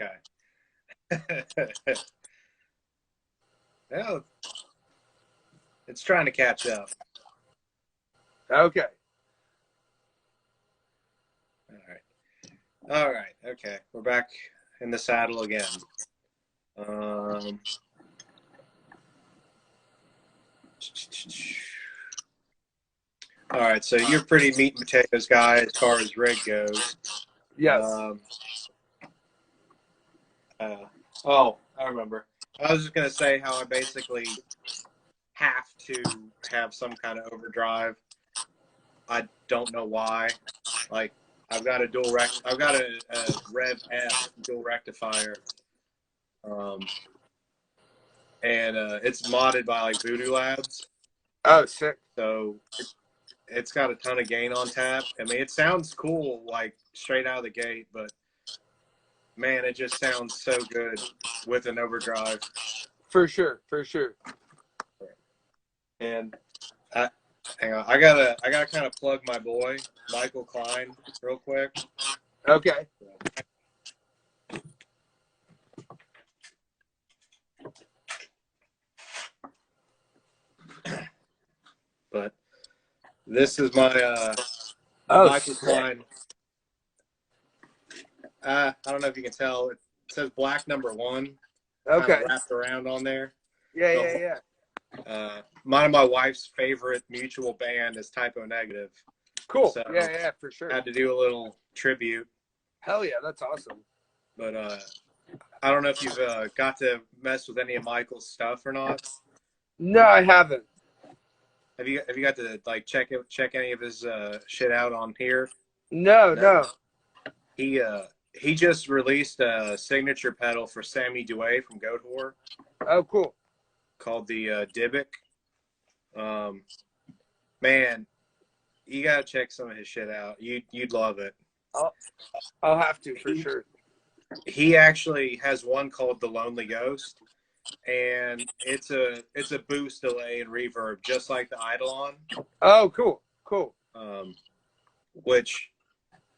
Okay. Well, it's trying to catch up. Okay. All right. All right. Okay. We're back in the saddle again. All right. So you're pretty meat and potatoes guy as far as rig goes. Yes. Oh, I remember. I was just going to say how I basically have to have some kind of overdrive. I don't know why. Like, I've got a Rev F dual rectifier. And it's modded by like Voodoo Labs. Oh, sick. So it's got a ton of gain on tap. I mean, it sounds cool, like straight out of the gate, but man, it just sounds so good with an overdrive. For sure. For sure. And hang on, I gotta kind of plug my boy Michael Klein real quick. Okay. But this is my Michael Klein. I don't know if you can tell. It says black #1. Okay. Kind of wrapped around on there. Yeah. Mine and my wife's favorite mutual band is Typo Negative. Cool. So Yeah, for sure. Had to do a little tribute. Hell yeah, that's awesome. But I don't know if you've got to mess with any of Michael's stuff or not. No, I haven't. Have you got to like check any of his shit out on here? No. He just released a signature pedal for Sammy Duet from Goat Whore. Oh, cool. Called the Dybbuk. Man, you gotta check some of his shit out. You'd love it. I'll have to for sure. He actually has one called The Lonely Ghost, and it's a boost, delay, and reverb just like the Eidolon. Oh, cool. Which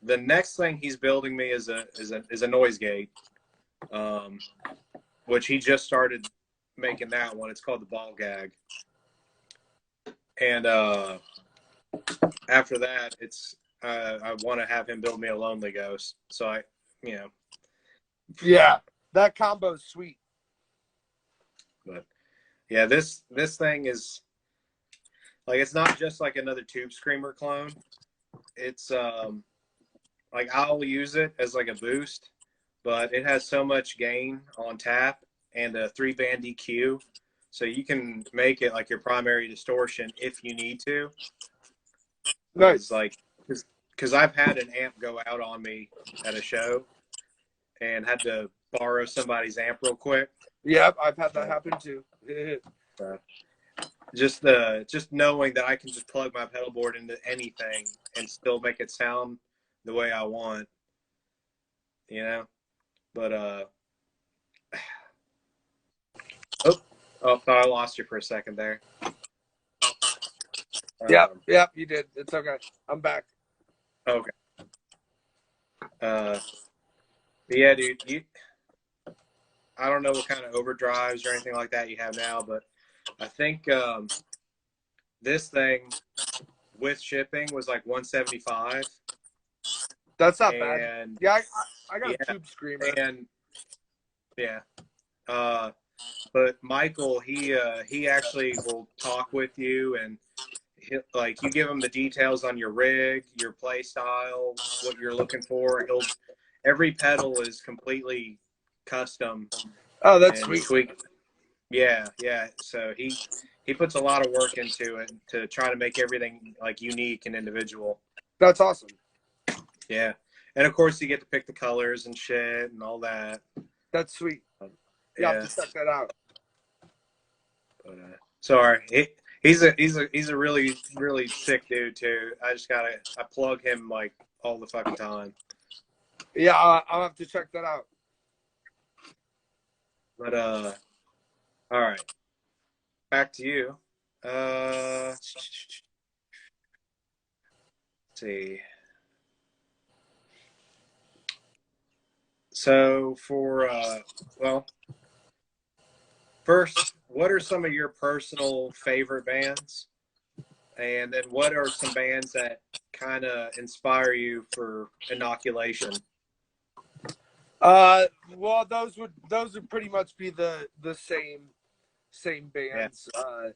the next thing he's building me is a noise gate, which he just started making that one. It's called the Ball Gag, and after that, it's I want to have him build me a Lonely Ghost. So Yeah, that combo's sweet. But yeah, this thing is like, it's not just like another Tube Screamer clone. It's like, I'll use it as like a boost, but it has so much gain on tap and a 3-band EQ, so you can make it like your primary distortion if you need to. Nice. Like, because I've had an amp go out on me at a show and had to borrow somebody's amp real quick. Yep, I've had that happen too. Just knowing that I can just plug my pedal board into anything and still make it sound the way I want, But thought I lost you for a second there. Yep, you did. It's okay. I'm back. Okay. Yeah, dude. I don't know what kind of overdrives or anything like that you have now, but I think this thing with shipping was like $175. That's not bad. Yeah, I got a Tube Screamer. And yeah. But Michael, he actually will talk with you, and like, you give him the details on your rig, your play style, what you're looking for. Every pedal is completely custom. Oh, that's sweet. Tweaked. Yeah. So he puts a lot of work into it to try to make everything like unique and individual. That's awesome. Yeah, and of course you get to pick the colors and shit and all that. That's sweet. You have to check that out. But sorry, he's a really, really sick dude too. I plug him like all the fucking time. Yeah, I'll have to check that out. But all right, back to you. Let's see. So for well, first, what are some of your personal favorite bands? And then what are some bands that kind of inspire you for Inoculation? Well, those would pretty much be the same bands. Yeah.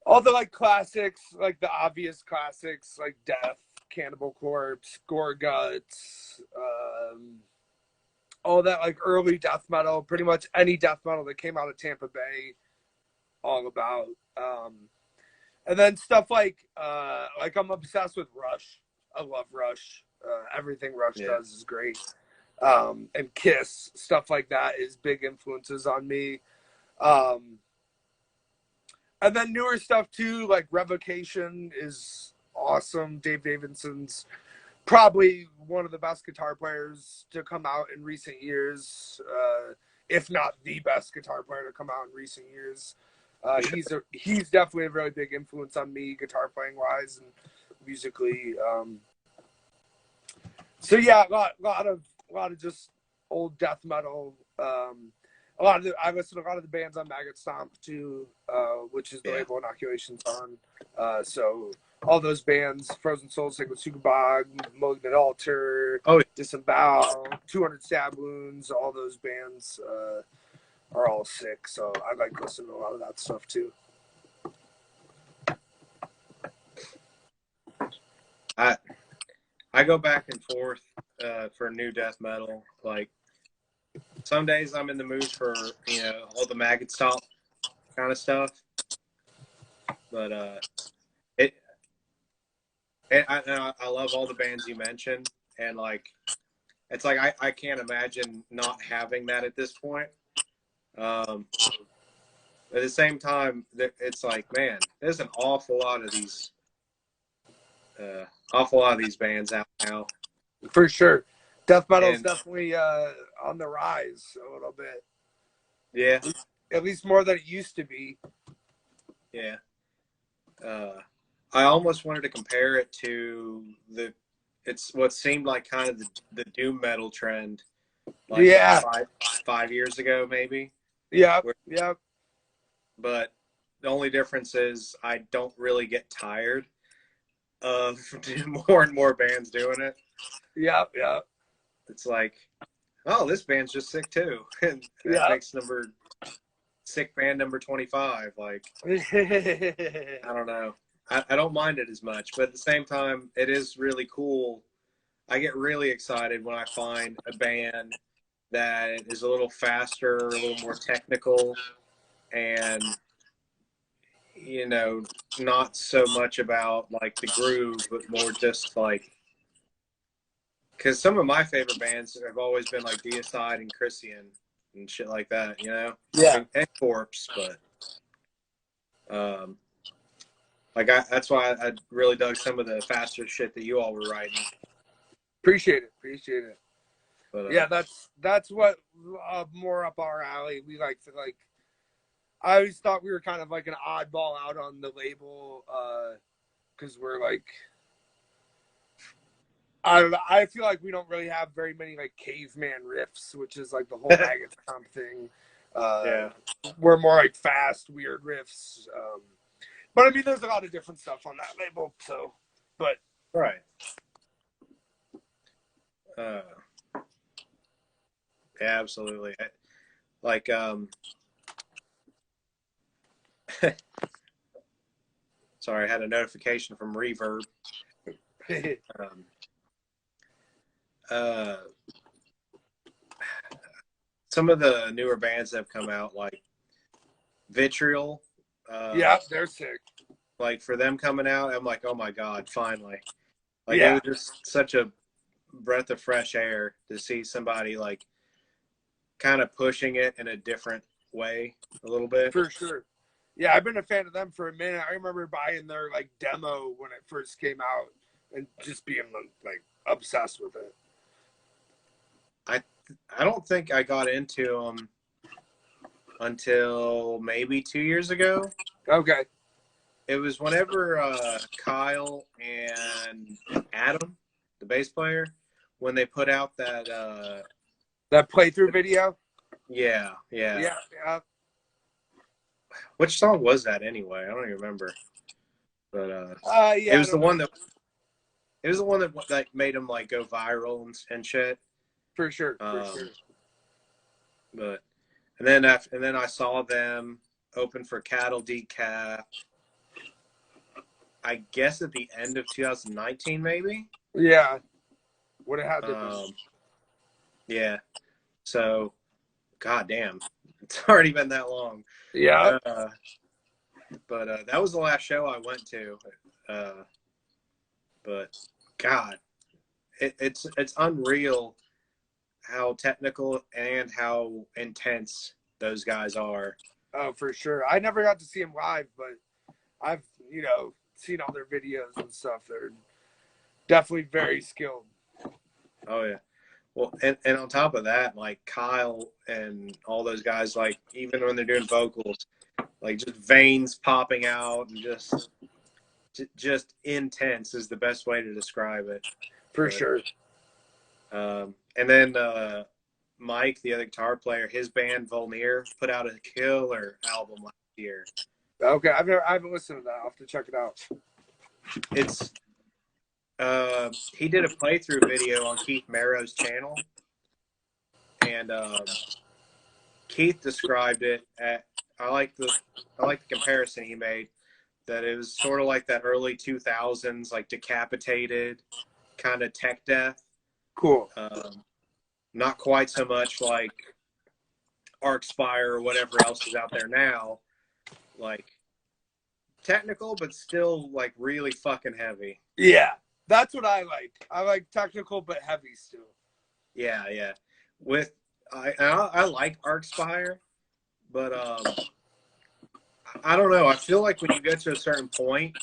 All the like classics, like the obvious classics, like Death, Cannibal Corpse, Gore Guts, all that like early death metal. Pretty much any death metal that came out of Tampa Bay, all about. And then stuff like I'm obsessed with Rush. I love Rush. Everything Rush does is great. And Kiss, stuff like that is big influences on me. And then newer stuff too, like Revocation is awesome. Dave Davidson's probably one of the best guitar players to come out in recent years, if not the best guitar player to come out in recent years. He's definitely a really big influence on me, guitar playing wise and musically. So yeah, a lot of just old death metal. I listen to a lot of the bands on Maggot Stomp too, which is the label Inoculation's on. So all those bands, Frozen Souls, Sacred Sukabog, Malignant Altar, Disembowel, 200 Stab Wounds, all those bands are all sick. So I like listening to a lot of that stuff too. I go back and forth for new death metal. Like some days I'm in the mood for all the Maggot Stomp kind of stuff, but I love all the bands you mentioned, and like it's like I can't imagine not having that at this point. But at the same time, it's like, man, there's an awful lot of these bands out now. For sure. Death metal is definitely on the rise a little bit. Yeah. At least more than it used to be. Yeah. I almost wanted to compare it to it's what seemed like kind of the doom metal trend. Like five years ago, maybe. Yeah. But the only difference is I don't really get tired of more and more bands doing it. Yeah. It's like, oh, this band's just sick too. And that makes sick band number 25. Like, I don't know. I don't mind it as much, but at the same time, it is really cool. I get really excited when I find a band that is a little faster, a little more technical, and not so much about like the groove, but more just like, because some of my favorite bands have always been like Deicide and Christian and shit like that, Yeah. And Corpse, but that's why I really dug some of the faster shit that you all were writing. Appreciate it. But, yeah, that's what more up our alley. We like to like. I always thought we were kind of like an oddball out on the label, because we're like, I don't know. I feel like we don't really have very many like caveman riffs, which is like the whole Maggot Stomp thing. We're more like fast, weird riffs. But I mean, there's a lot of different stuff on that label. So, but right. Yeah, absolutely. Sorry, I had a notification from Reverb. Some of the newer bands that have come out, like Vitriol. They're sick. Like for them coming out, I'm like, oh my god, finally! Like it was just such a breath of fresh air to see somebody like kind of pushing it in a different way a little bit. For sure. Yeah, I've been a fan of them for a minute. I remember buying their like demo when it first came out and just being like obsessed with it. I don't think I got into them until maybe 2 years ago. Okay. It was whenever Kyle and Adam, the bass player, when they put out that That playthrough video. Yeah. Yeah. Which song was that anyway? I don't even remember. But Yeah. it was the one that like made him like go viral and shit. For sure. For sure. But and then I saw them open for Cattle Decaf. I guess at the end of 2019, maybe. Yeah. Would have had to be. Yeah. So, goddamn, it's already been that long. Yeah. But that was the last show I went to. But God, it's unreal how technical and how intense those guys are. Oh, for sure. I never got to see them live, but I've seen all their videos and stuff. They're definitely very skilled. Oh yeah. Well, and on top of that, like Kyle and all those guys, like even when they're doing vocals, like just veins popping out and just intense is the best way to describe it. For sure. And then Mike, the other guitar player, his band Vulner put out a killer album last year. Okay, I haven't listened to that. I'll have to check it out. It's he did a playthrough video on Keith Merrow's channel, and Keith described it at I like the comparison he made, that it was sort of like that early 2000s like Decapitated kind of tech death. Cool. Not quite so much like Arcspire or whatever else is out there now, like technical but still like really fucking heavy. Yeah, that's what I like. I like technical but heavy still. Yeah. With I like Arcspire, but I don't know. I feel like when you get to a certain point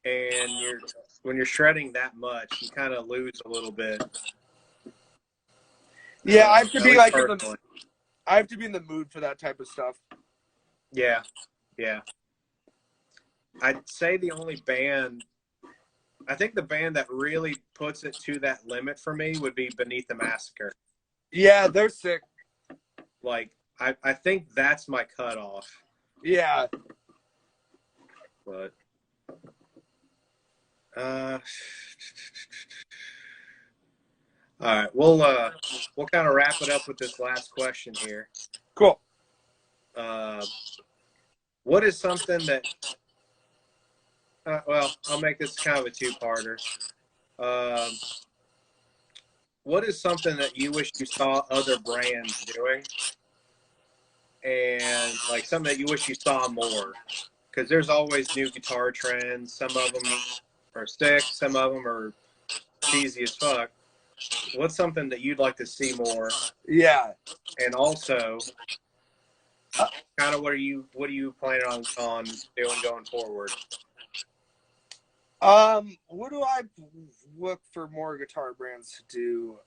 and when you're shredding that much, you kind of lose a little bit. Yeah, I have to be like I have to be in the mood for that type of stuff. Yeah. I'd say the only band, I think the band that really puts it to that limit for me would be Beneath the Massacre. Yeah, they're sick. Like, I think that's my cutoff. Yeah. But, all right, we'll kind of wrap it up with this last question here. Cool. What is something that, well, I'll make this kind of a two-parter. What is something that you wish you saw other brands doing, and like something that you wish you saw more? Because there's always new guitar trends. Some of them are sick. Some of them are cheesy as fuck. What's something that you'd like to see more? Yeah. And also, kind of what are you planning on doing going forward? What do I look for more guitar brands to do?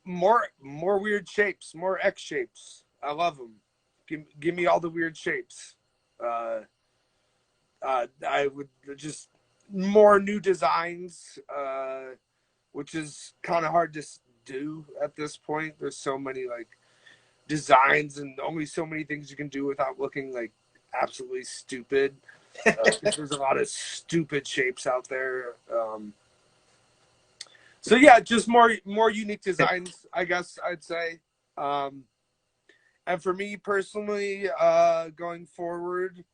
More weird shapes, more X shapes. I love them. Give me all the weird shapes. I would just more new designs, which is kind of hard to do at this point. There's so many like designs and only so many things you can do without looking like absolutely stupid. There's a lot of stupid shapes out there. So yeah, just more unique designs, I guess I'd say. And for me personally, going forward,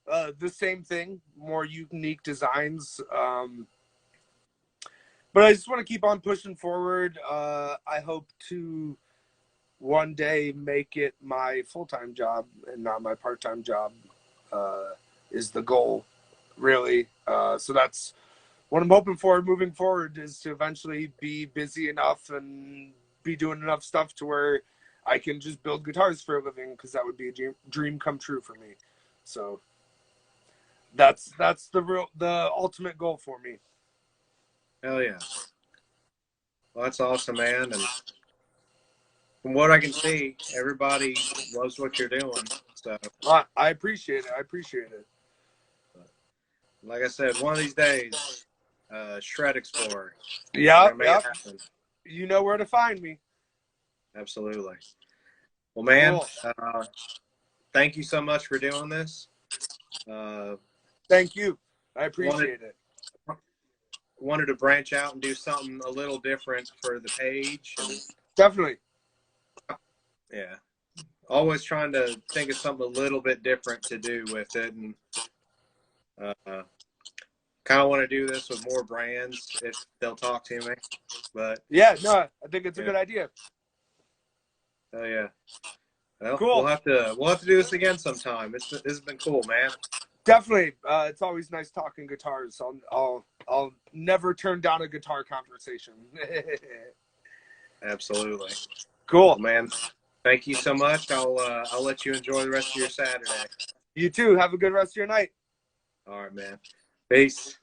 the same thing, more unique designs. But I just want to keep on pushing forward. I hope to one day make it my full-time job and not my part-time job, is the goal, really. So that's what I'm hoping for moving forward, is to eventually be busy enough and be doing enough stuff to where I can just build guitars for a living, because that would be a dream come true for me. So that's the ultimate goal for me. Hell yeah. Well, that's awesome, man. And from what I can see, everybody loves what you're doing. So I appreciate it. Like I said, one of these days, Shred Explorer. Yep, Make it happen. You know where to find me. Absolutely. Well, man, Cool. Thank you so much for doing this. Thank you. I appreciate it. Wanted to branch out and do something a little different for the page. And, definitely. Yeah. Always trying to think of something a little bit different to do with it. And kind of want to do this with more brands if they'll talk to me. But yeah, no, I think it's a good idea. Oh yeah. Well, cool. We'll have to do this again sometime. This has been cool, man. Definitely. It's always nice talking guitars. I'll never turn down a guitar conversation. Absolutely. Cool. Well, man, thank you so much. I'll let you enjoy the rest of your Saturday. You too. Have a good rest of your night. All right, man. Peace.